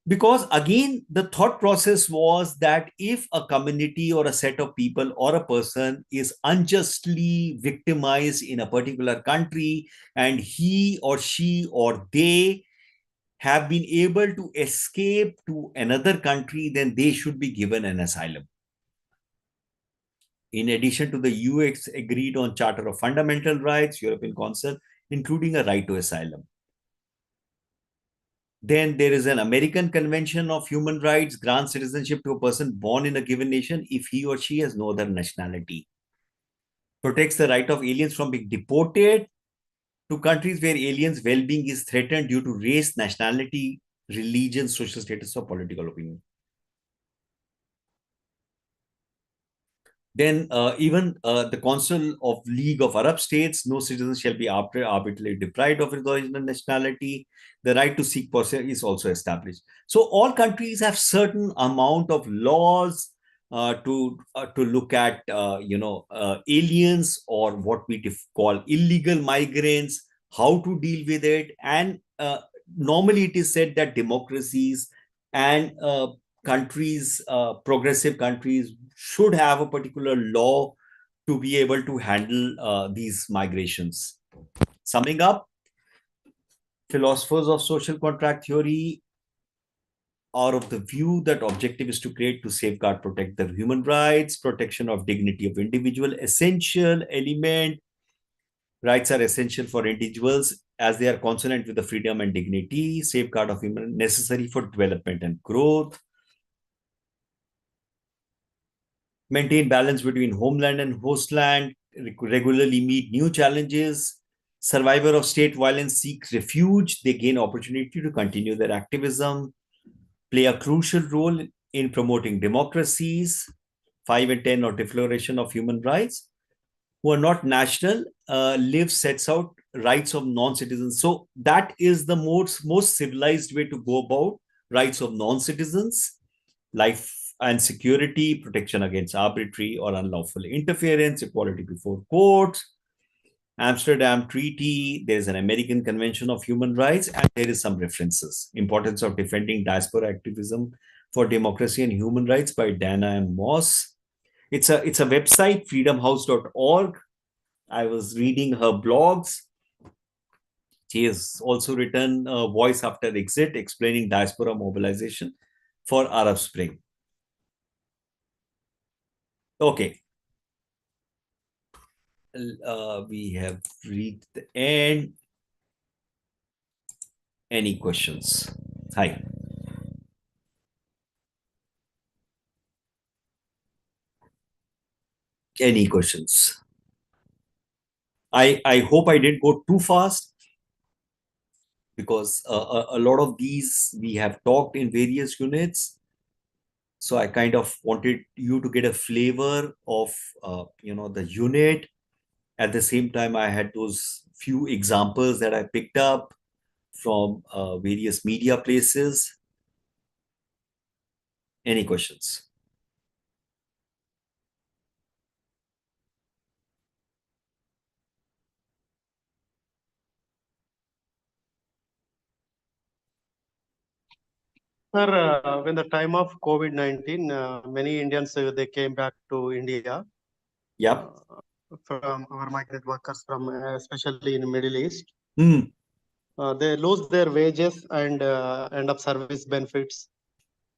Because again, the thought process was that if a community or a set of people or a person is unjustly victimized in a particular country and he or she or they have been able to escape to another country, then they should be given an asylum. In addition to the US agreed on Charter of Fundamental Rights, European Council, including a right to asylum. Then there is an American Convention of Human Rights, grants citizenship to a person born in a given nation if he or she has no other nationality. Protects the right of aliens from being deported to countries where aliens' well-being is threatened due to race, nationality, religion, social status, or political opinion. Then even the Council of League of Arab States, no citizen shall be arbitrarily deprived of his original nationality. The right to seek prosperity is also established. So all countries have certain amount of laws to look at, aliens or what we call illegal migrants, how to deal with it. And normally it is said that democracies and countries, progressive countries, should have a particular law to be able to handle these migrations. Summing up, philosophers of social contract theory are of the view that objective is to create, to safeguard, protect the human rights, protection of dignity of individual, essential element. Rights are essential for individuals as they are consonant with the freedom and dignity, safeguard of human, necessary for development and growth. Maintain balance between homeland and hostland, regularly meet new challenges. Survivor of state violence seek refuge. They gain opportunity to continue their activism. Play a crucial role in promoting democracies. 5 and 10 or Declaration of Human Rights. Who are not national, sets out rights of non-citizens. So that is the most civilized way to go about rights of non-citizens. Life and security, protection against arbitrary or unlawful interference, equality before court, Amsterdam Treaty, there is an American Convention of Human Rights, and there is some references. Importance of defending diaspora activism for democracy and human rights by Dana M. Moss. It's a website, freedomhouse.org. I was reading her blogs. She has also written Voice After Exit, explaining diaspora mobilization for Arab Spring. Okay. We have reached the end. Any questions? Hi. Any questions? I hope I didn't go too fast, because a lot of these we have talked in various units. So I kind of wanted you to get a flavor of, the unit. At the same time, I had those few examples that I picked up. from various media places. Any questions? Sir, when the time of COVID-19, many Indians they came back to India Yep. from our migrant workers from especially in Middle East. Hmm. They lose their wages and end up service benefits.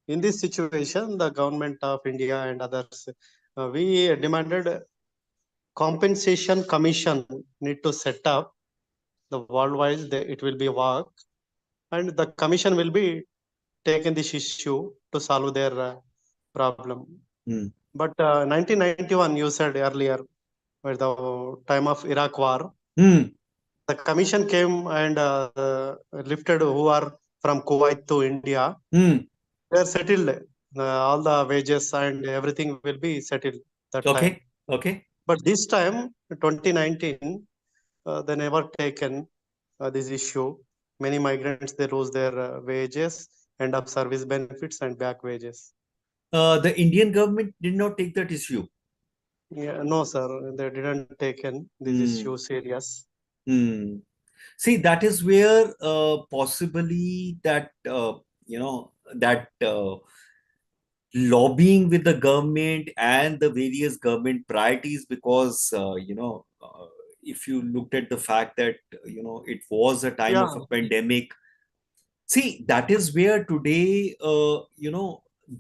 In this situation, the government of India and others, we demanded compensation commission need to set up the worldwide. It will be work, and the commission will be taken this issue to solve their problem. Hmm. But 1991, you said earlier, at the time of Iraq war, Hmm. the commission came and lifted who are from Kuwait to India. Hmm. They are settled. All the wages and everything will be settled that time. Okay. Okay. But this time, 2019, they never taken this issue. Many migrants they lose their wages, end up service benefits and back wages. The Indian government did not take that issue. Yeah, no, sir, they didn't taken this issue serious. Hmm. See, that is where possibly that that lobbying with the government and the various government priorities, because if you looked at the fact that it was a time of a pandemic. See, that is where today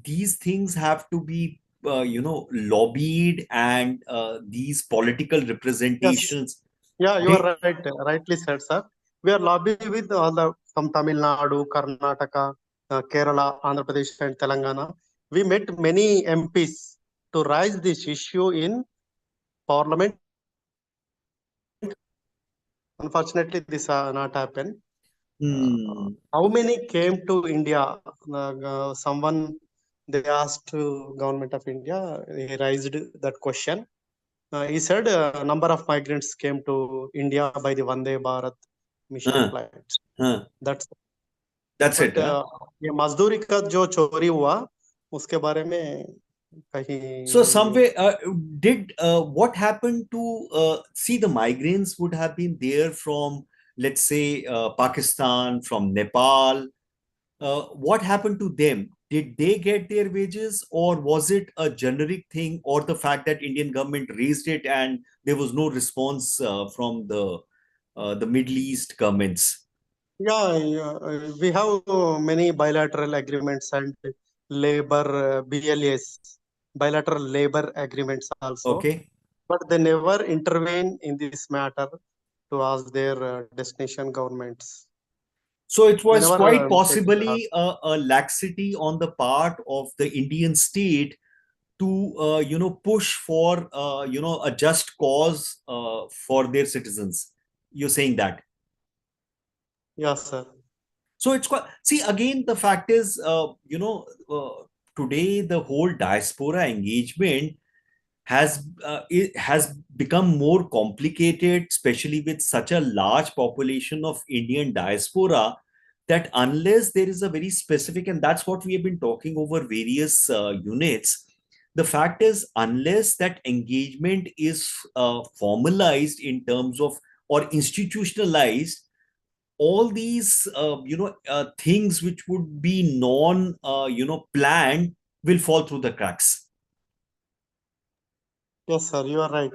these things have to be lobbied, and these political representations. Yeah, you are right. Rightly said, sir. We are lobbying with all the from Tamil Nadu, Karnataka, Kerala, Andhra Pradesh, and Telangana. We met many MPs to raise this issue in Parliament. Unfortunately, this not happened. How many came to India? Someone they asked to government of India. He raised that question. He said a number of migrants came to India by the Vande Bharat mission flights. That's it. ये मजदूरी का जो चोरी हुआ उसके बारे में कहीं So somewhere did what happened to see, the migrants would have been there from, let's say, Pakistan, from Nepal. What happened to them? Did they get their wages, or was it a generic thing, or the fact that Indian government raised it and there was no response from the Middle East governments? Yeah, we have many bilateral agreements and labor BLAs, bilateral labor agreements also. Okay. But they never intervene in this matter to ask their destination governments. So it was Whenever, quite possibly a laxity on the part of the Indian state to push for a just cause for their citizens. You're saying that? Yes, sir. So it's quite, see, again, the fact is, today the whole diaspora engagement it has become more complicated, especially with such a large population of Indian diaspora, that unless there is a very specific, and that's what we have been talking over various units, the fact is, unless that engagement is formalized in terms of, or institutionalized, all these things which would be non planned will fall through the cracks. Yes, sir, you are right.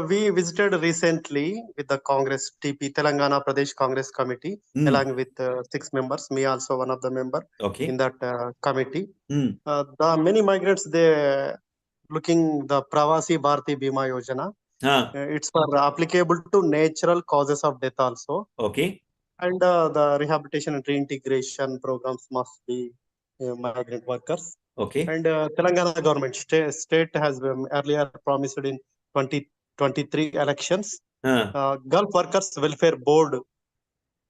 We visited recently with the Congress TP Telangana Pradesh Congress Committee along with 6 members. Me also one of the member in that committee. The many migrants they looking the Pravasi Bharati Bima Yojana. It's for applicable to natural causes of death also. Okay. And the rehabilitation and reintegration programs must be migrant workers. Okay. And Telangana government state has earlier promised in 2023 elections, Gulf Workers Welfare Board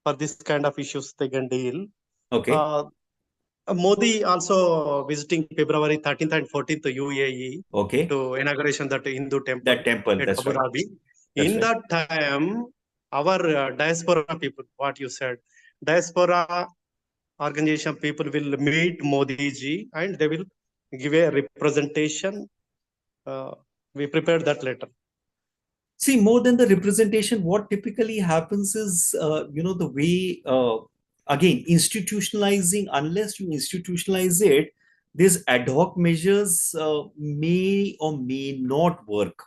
for this kind of issues they can deal. Okay. Modi also visiting February 13th and 14th to UAE. Okay. To inauguration that Hindu temple. That temple, at that's Abu right. Dhabi. In that time, our diaspora people, what you said, diaspora organization people will meet Modi ji and they will give a representation. We prepared that letter. See, more than the representation, what typically happens is, the way, again, institutionalizing, unless you institutionalize it, these ad hoc measures may or may not work.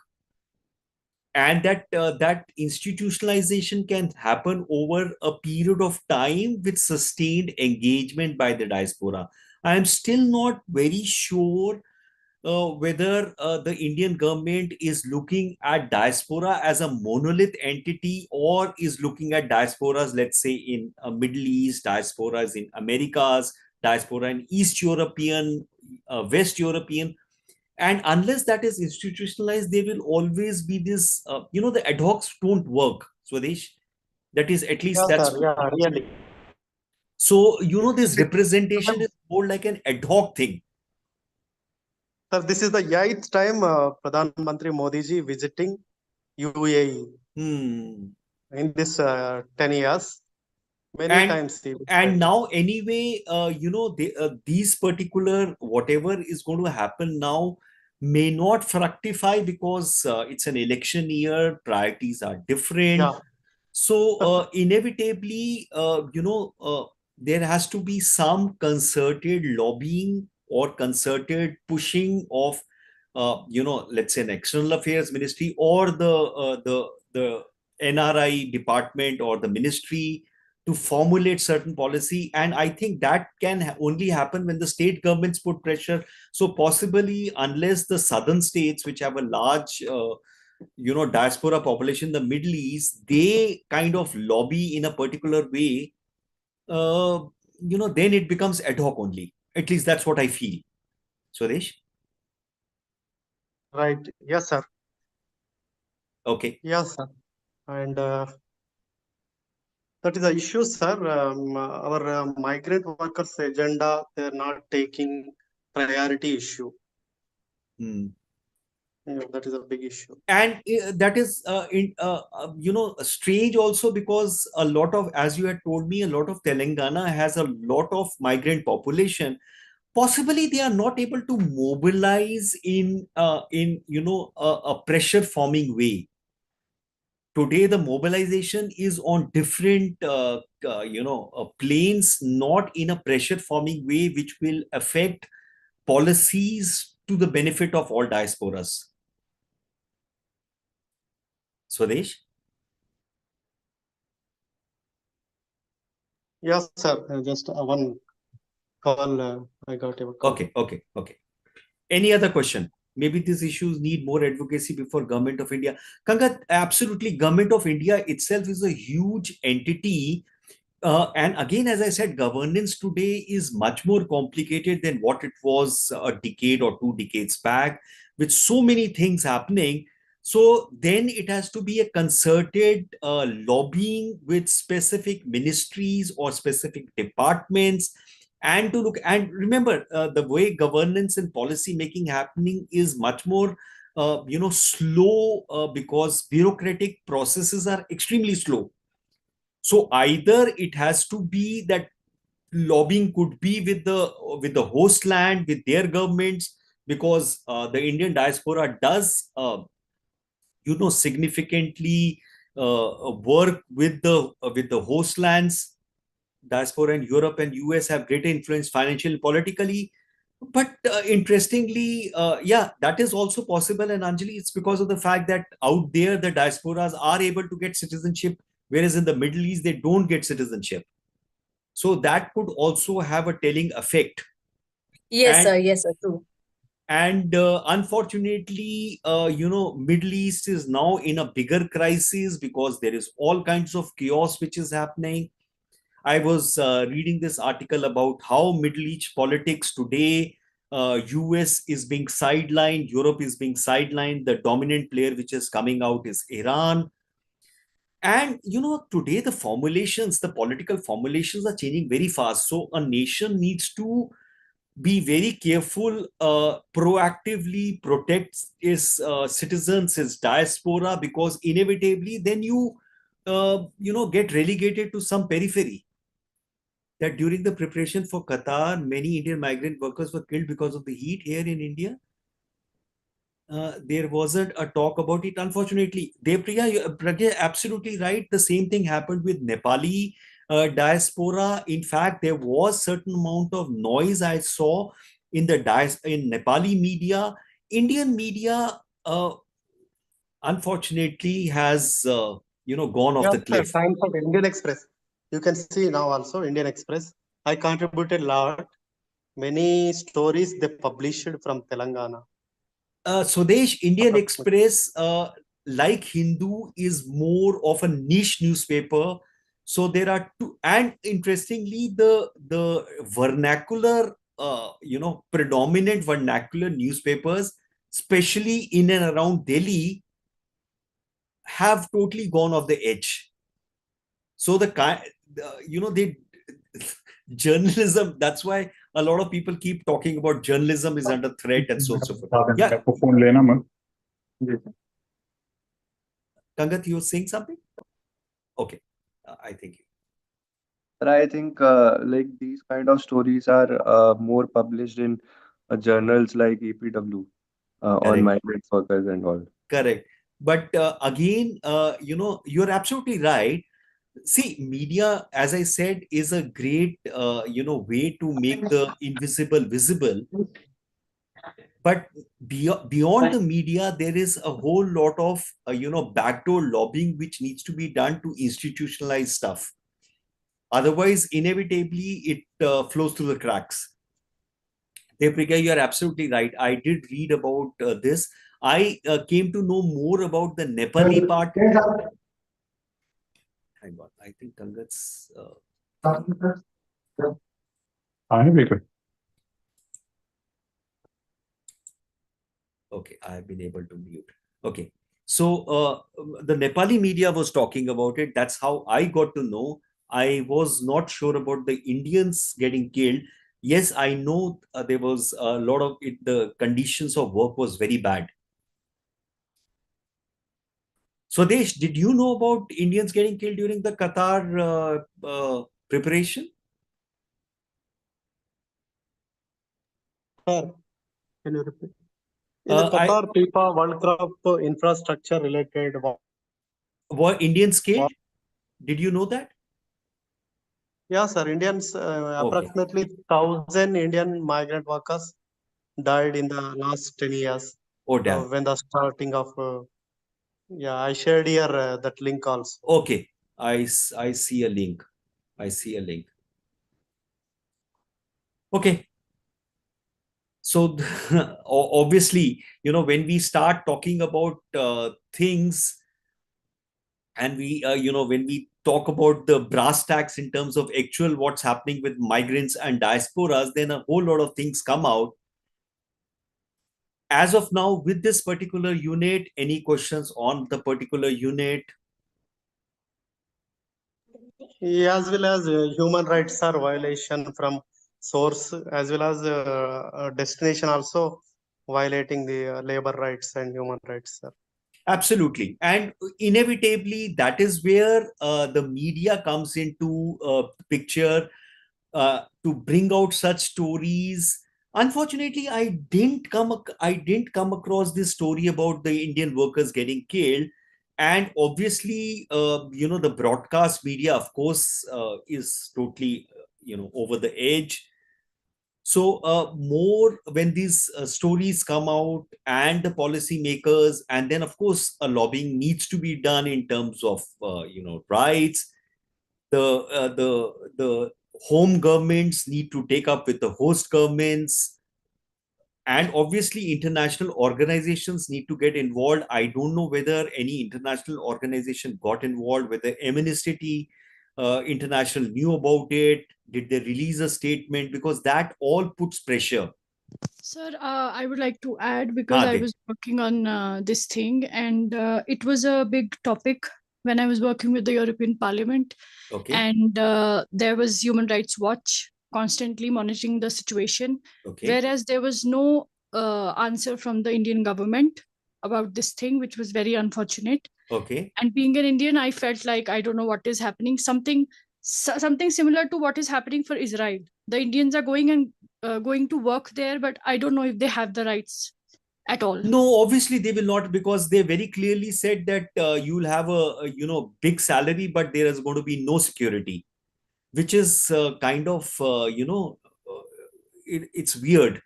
And that institutionalization can happen over a period of time with sustained engagement by the diaspora. I am still not very sure whether the Indian government is looking at diaspora as a monolith entity or is looking at diasporas, let's say in Middle East, diasporas in Americas, diaspora in East European, West European. And unless that is institutionalized, there will always be this, the ad hocs don't work, Swadesh. That is at least Yeah, that's. sir. Yeah, really. So, this representation is more like an ad hoc thing. Sir, this is the 8th time Pradhan Mantri Modi ji visiting UAE in this 10 years. Many times he And visited. now anyway, these particular, whatever is going to happen now may not fructify because it's an election year, priorities are different. Yeah. So inevitably, there has to be some concerted lobbying or concerted pushing of, let's say an external affairs ministry or the NRI department or the ministry to formulate certain policy. And I think that can only happen when the state governments put pressure. So possibly, unless the southern states, which have a large diaspora population in the Middle East, they kind of lobby in a particular way, then it becomes ad hoc only. At least that's what I feel. Swadesh? Right. Yes, sir. Okay. Yes, sir. And that is the issue, sir. Our migrant workers agenda, they're not taking priority issue. That is a big issue. And that is strange also, because a lot of, as you had told me, a lot of Telangana has a lot of migrant population. Possibly they are not able to mobilize in a pressure forming way. Today the mobilization is on different planes, not in a pressure forming way, which will affect policies to the benefit of all diasporas. Swadesh? Yes, sir. Just one call. I got your call. Okay. Any other question? Maybe these issues need more advocacy before Government of India. Kangat, absolutely. Government of India itself is a huge entity. And again, as I said, governance today is much more complicated than what it was a decade or 2 decades back, with so many things happening. So then it has to be a concerted lobbying with specific ministries or specific departments, and to look, and remember, the way governance and policy making happening is much more slow, because bureaucratic processes are extremely slow. So either it has to be that lobbying could be with the host land, with their governments, because the Indian diaspora does significantly work with the host lands. Diaspora in Europe and US have greater influence financially, politically. But interestingly, that is also possible. And Anjali, it's because of the fact that out there, the diasporas are able to get citizenship, whereas in the Middle East, they don't get citizenship. So that could also have a telling effect. Yes, sir. Yes, sir. True. And unfortunately, Middle East is now in a bigger crisis because there is all kinds of chaos which is happening. I was reading this article about how Middle East politics today, US is being sidelined, Europe is being sidelined. The dominant player which is coming out is Iran. And, today the political formulations are changing very fast. So a nation needs to be very careful, proactively protect its citizens, its diaspora, because inevitably then you get relegated to some periphery. that during the preparation for Qatar, many Indian migrant workers were killed because of the heat here in India? There wasn't a talk about it, unfortunately. Pragya, absolutely right. The same thing happened with Nepali diaspora. In fact, there was certain amount of noise I saw in in Nepali media. Indian media, unfortunately, has gone off Yeah, the sir. cliff. Times of Indian Express. You can see now also Indian Express. I contributed a lot. Many stories they published from Telangana. Swadesh, Indian Approximately. Express, like Hindu, is more of a niche newspaper. So there are two, and interestingly, the vernacular, predominant vernacular newspapers, especially in and around Delhi, have totally gone off the edge. So they journalism. That's why a lot of people keep talking about journalism is under threat and so forth. Yeah. phone लेना मत. Kangat, you were saying something? Okay, I think. But I think like these kind of stories are more published in journals like EPW on Correct. migrant workers and all. Correct. But again, you're absolutely right. See, media, as I said, is a great, way to make the invisible visible. But beyond the media, there is a whole lot of, backdoor lobbying which needs to be done to institutionalize stuff. Otherwise, inevitably, it flows through the cracks. Deepika, you are absolutely right. I did read about this. I came to know more about the Nepali part. Hang on, I think Kangat's. Okay, I have been able to mute. Okay, so the Nepali media was talking about it. That's how I got to know. I was not sure about the Indians getting killed. Yes, I know there was a lot of it. The conditions of work was very bad. Swadesh, did you know about Indians getting killed during the Qatar preparation? Sir, can you repeat? In the Qatar FIFA World Cup infrastructure related. Were Indians killed? Did you know that? Yeah, sir. Indians, approximately 1,000 Indian migrant workers died in the last 10 years. Oh, damn. When the starting of, yeah, I shared here that link also. Okay, I see a link. I see a link. Okay. So obviously, when we start talking about things, and we, when we talk about the brass tacks in terms of actual what's happening with migrants and diasporas, then a whole lot of things come out. As of now, with this particular unit, any questions on the particular unit? As well as human rights are violation from source, as well as destination also violating the labor rights and human rights, sir. Absolutely. And inevitably, that is where the media comes into picture to bring out such stories. Unfortunately, I didn't come across this story about the Indian workers getting killed. And obviously, the broadcast media, of course, is totally, over the edge. So more when these stories come out and the policymakers, and then of course lobbying needs to be done in terms of rights. The home governments need to take up with the host governments, and obviously international organizations need to get involved. I don't know whether any international organization got involved, whether Amnesty International knew about it. Did they release a statement? Because that all puts pressure. Sir, I would like to add, because I was working on this thing, and it was a big topic when I was working with the European Parliament. Okay. And there was Human Rights Watch constantly monitoring the situation, whereas there was no answer from the Indian government about this thing, which was very unfortunate. Okay. And being an Indian, I felt like I don't know what is happening. Something something similar to what is happening for Israel. The Indians are going to work there, but I don't know if they have the rights at all. No, obviously they will not, because they very clearly said that you'll have a big salary, but there is going to be no security, which is kind of it's weird.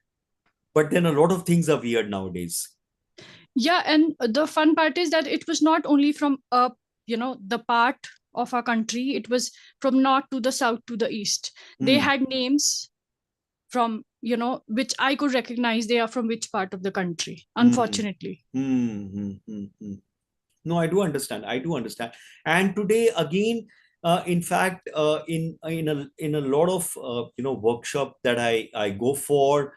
But then a lot of things are weird nowadays. Yeah, and the fun part is that it was not only from the part of our country, it was from north to the south to the east. They had names from which I could recognize they are from which part of the country, unfortunately. No, I do understand. And today again, in fact, in a lot of workshop that I go for,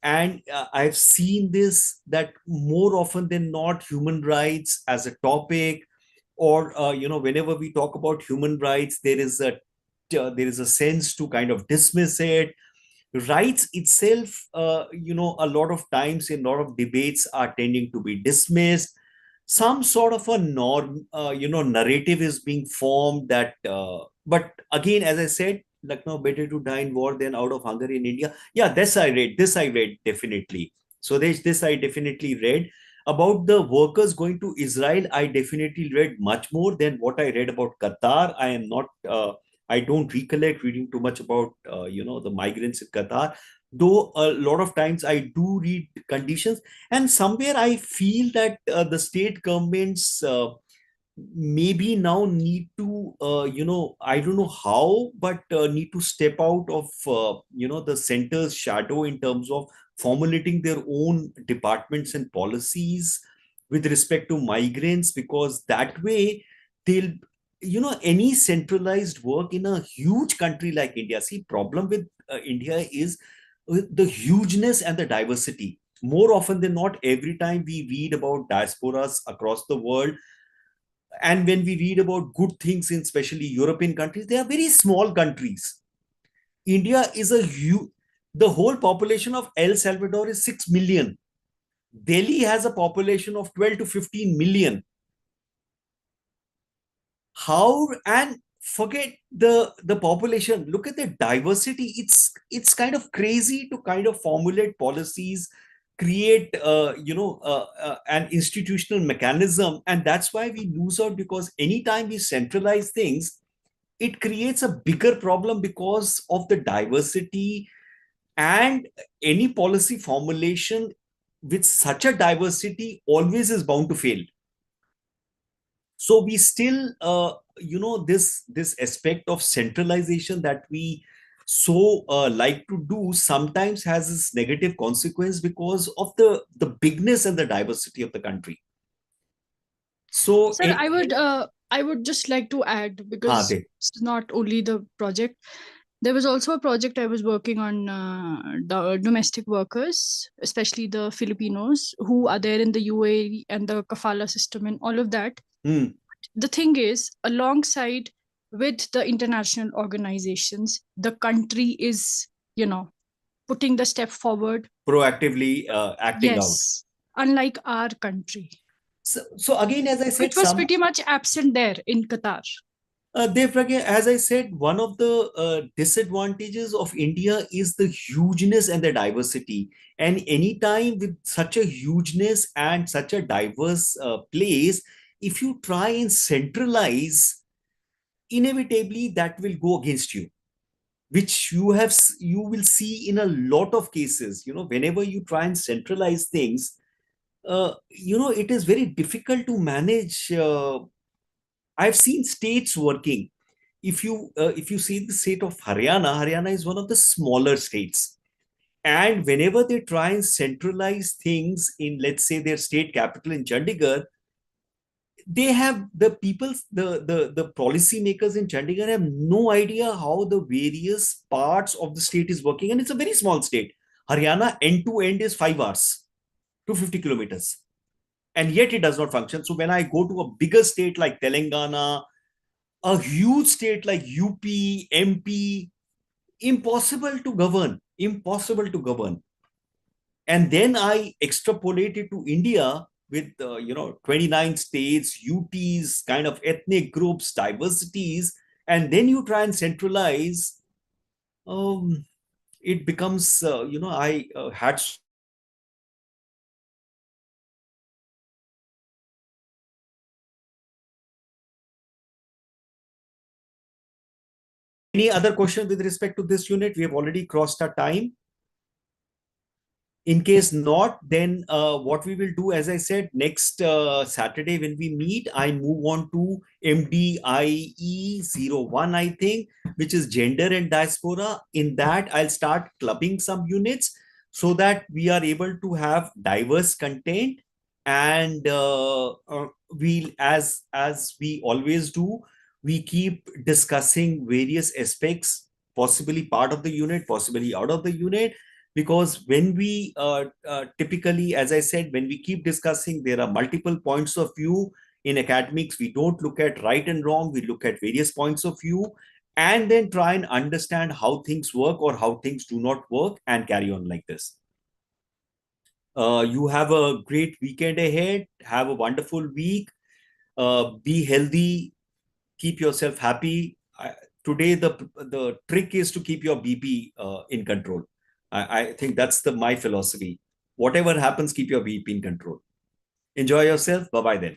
and I've seen this, that more often than not, human rights as a topic, or whenever we talk about human rights, there is a sense to kind of dismiss it. Rights itself, a lot of times in a lot of debates are tending to be dismissed. Some sort of a norm, narrative is being formed that, but again, as I said, Lucknow, better to die in war than out of hunger in India. Yeah, this I read definitely. So this I definitely read. About the workers going to Israel, I definitely read much more than what I read about Qatar. I don't recollect reading too much about, the migrants in Qatar, though a lot of times I do read conditions. And somewhere I feel that the state governments maybe now need to, I don't know how, but need to step out of, the center's shadow in terms of formulating their own departments and policies with respect to migrants, because that way they'll, any centralized work in a huge country like India. See, problem with India is the hugeness and the diversity. More often than not, every time we read about diasporas across the world, and when we read about good things in especially European countries, they are very small countries. India is the whole population of El Salvador is 6 million. Delhi has a population of 12 to 15 million. How, and forget the population, look at the diversity. It's kind of crazy to kind of formulate policies, create an institutional mechanism, and that's why we lose out, because anytime we centralize things, it creates a bigger problem because of the diversity. And any policy formulation with such a diversity always is bound to fail. So we still, this aspect of centralization that we so like to do sometimes has this negative consequence because of the bigness and the diversity of the country. So, sir, I would just like to add, because it's not only the project. There was also a project I was working on, the domestic workers, especially the Filipinos who are there in the UAE and the kafala system and all of that. The thing is, alongside with the international organizations, the country is, putting the step forward. Proactively acting out. Unlike our country. So again, as I said, it was pretty much absent there in Qatar. As I said, one of the disadvantages of India is the hugeness and the diversity. And anytime with such a hugeness and such a diverse place, if you try and centralize, inevitably that will go against you, which you will see in a lot of cases. Whenever you try and centralize things, it is very difficult to manage. I've seen states working. If you see the state of Haryana is one of the smaller states. And whenever they try and centralize things in, let's say, their state capital in Chandigarh, they have the policymakers in Chandigarh have no idea how the various parts of the state is working. And it's a very small state. Haryana end to end is 5 hours, 250 kilometers. And yet it does not function. So when I go to a bigger state like Telangana, a huge state like UP, MP, impossible to govern. And then I extrapolate it to India with 29 states, UTs, kind of ethnic groups, diversities. and then you try and centralize, it becomes, I had any other question with respect to this unit? We have already crossed our time. In case not, then what we will do, as I said, next Saturday when we meet, I move on to MDIE 01, I think, which is gender and diaspora. In that, I'll start clubbing some units so that we are able to have diverse content, and we'll, as we always do, we keep discussing various aspects, possibly part of the unit, possibly out of the unit. Because when we typically, as I said, when we keep discussing, there are multiple points of view. In academics, we don't look at right and wrong, we look at various points of view and then try and understand how things work or how things do not work, and carry on like this. You have a great weekend ahead. Have a wonderful week. Be healthy. Keep yourself happy. Today, the trick is to keep your BP in control. I think that's my philosophy. Whatever happens, keep your BP in control. Enjoy yourself. Bye-bye then.